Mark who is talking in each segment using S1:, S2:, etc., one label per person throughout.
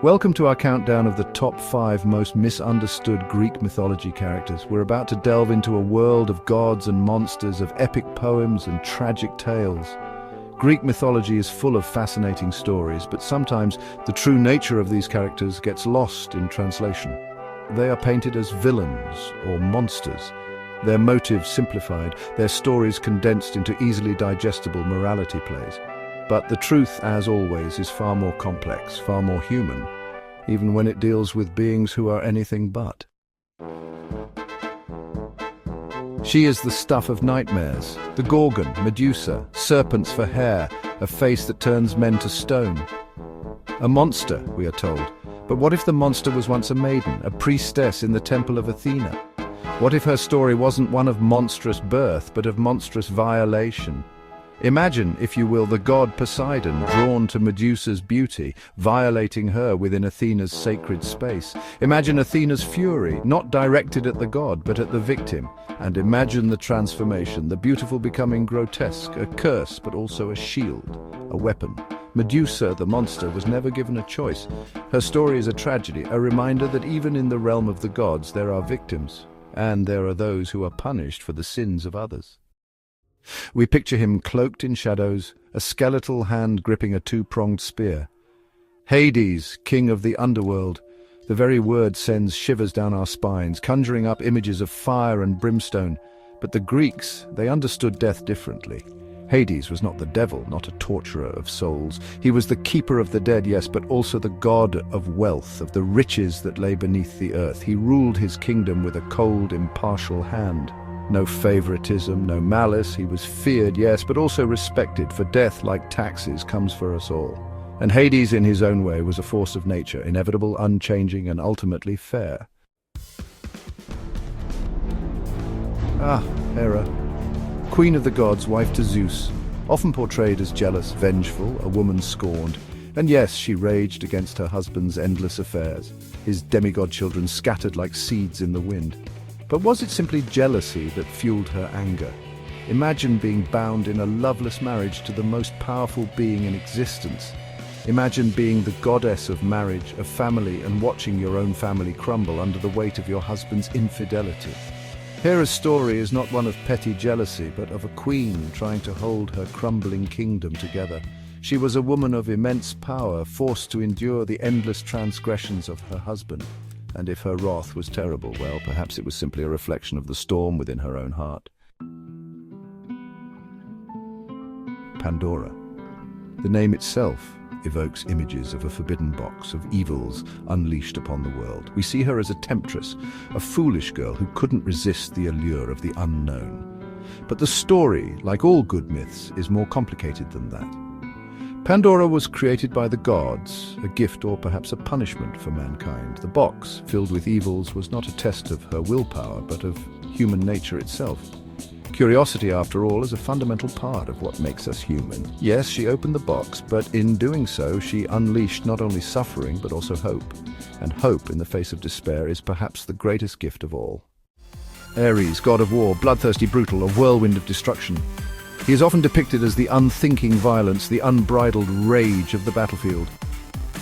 S1: Welcome to our countdown of the top 5 most misunderstood Greek mythology characters. We're about to delve into a world of gods and monsters, of epic poems and tragic tales. Greek mythology is full of fascinating stories, but sometimes the true nature of these characters gets lost in translation. They are painted as villains or monsters, their motives simplified, their stories condensed into easily digestible morality plays. But the truth, as always, is far more complex, far more human, even when it deals with beings who are anything but. She is the stuff of nightmares, the Gorgon, Medusa, serpents for hair, a face that turns men to stone. A monster, we are told. But what if the monster was once a maiden, a priestess in the temple of Athena? What if her story wasn't one of monstrous birth, but of monstrous violation? Imagine, if you will, the god Poseidon drawn to Medusa's beauty, violating her within Athena's sacred space. Imagine Athena's fury, not directed at the god, but at the victim. And imagine the transformation, the beautiful becoming grotesque, a curse, but also a shield, a weapon. Medusa, the monster, was never given a choice. Her story is a tragedy, a reminder that even in the realm of the gods there are victims, and there are those who are punished for the sins of others. We picture him cloaked in shadows, a skeletal hand gripping a two-pronged spear. Hades, king of the underworld. The very word sends shivers down our spines, conjuring up images of fire and brimstone. But the Greeks, they understood death differently. Hades was not the devil, not a torturer of souls. He was the keeper of the dead, yes, but also the god of wealth, of the riches that lay beneath the earth. He ruled his kingdom with a cold, impartial hand. No favoritism, no malice. He was feared, yes, but also respected, for death, like taxes, comes for us all. And Hades, in his own way, was a force of nature, inevitable, unchanging, and ultimately fair. Hera, queen of the gods, wife to Zeus, often portrayed as jealous, vengeful, a woman scorned. And yes, she raged against her husband's endless affairs, his demigod children scattered like seeds in the wind. But was it simply jealousy that fueled her anger? Imagine being bound in a loveless marriage to the most powerful being in existence. Imagine being the goddess of marriage, of family, and watching your own family crumble under the weight of your husband's infidelity. Hera's story is not one of petty jealousy, but of a queen trying to hold her crumbling kingdom together. She was a woman of immense power, forced to endure the endless transgressions of her husband. And if her wrath was terrible, well, perhaps it was simply a reflection of the storm within her own heart. Pandora. The name itself evokes images of a forbidden box, of evils unleashed upon the world. We see her as a temptress, a foolish girl who couldn't resist the allure of the unknown. But the story, like all good myths, is more complicated than that. Pandora was created by the gods, a gift or perhaps a punishment for mankind. The box, filled with evils, was not a test of her willpower, but of human nature itself. Curiosity, after all, is a fundamental part of what makes us human. Yes, she opened the box, but in doing so, she unleashed not only suffering, but also hope. And hope in the face of despair is perhaps the greatest gift of all. Ares, god of war, bloodthirsty, brutal, a whirlwind of destruction. He is often depicted as the unthinking violence, the unbridled rage of the battlefield.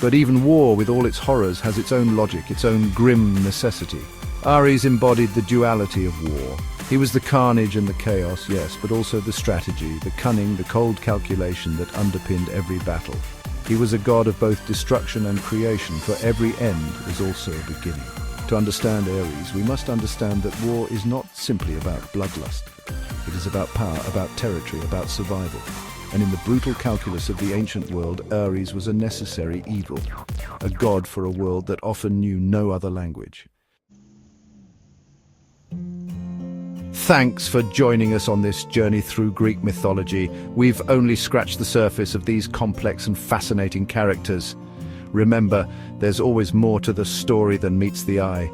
S1: But even war, with all its horrors, has its own logic, its own grim necessity. Ares embodied the duality of war. He was the carnage and the chaos, yes, but also the strategy, the cunning, the cold calculation that underpinned every battle. He was a god of both destruction and creation, for every end is also a beginning. To understand Ares, we must understand that war is not simply about bloodlust. It is about power, about territory, about survival. And in the brutal calculus of the ancient world, Ares was a necessary evil, a god for a world that often knew no other language. Thanks for joining us on this journey through Greek mythology. We've only scratched the surface of these complex and fascinating characters. Remember, there's always more to the story than meets the eye.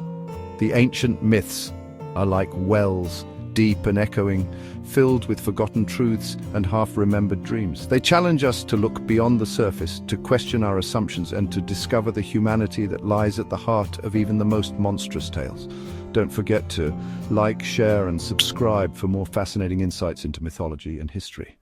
S1: The ancient myths are like wells, deep and echoing, filled with forgotten truths and half-remembered dreams. They challenge us to look beyond the surface, to question our assumptions, and to discover the humanity that lies at the heart of even the most monstrous tales. Don't forget to like, share, and subscribe for more fascinating insights into mythology and history.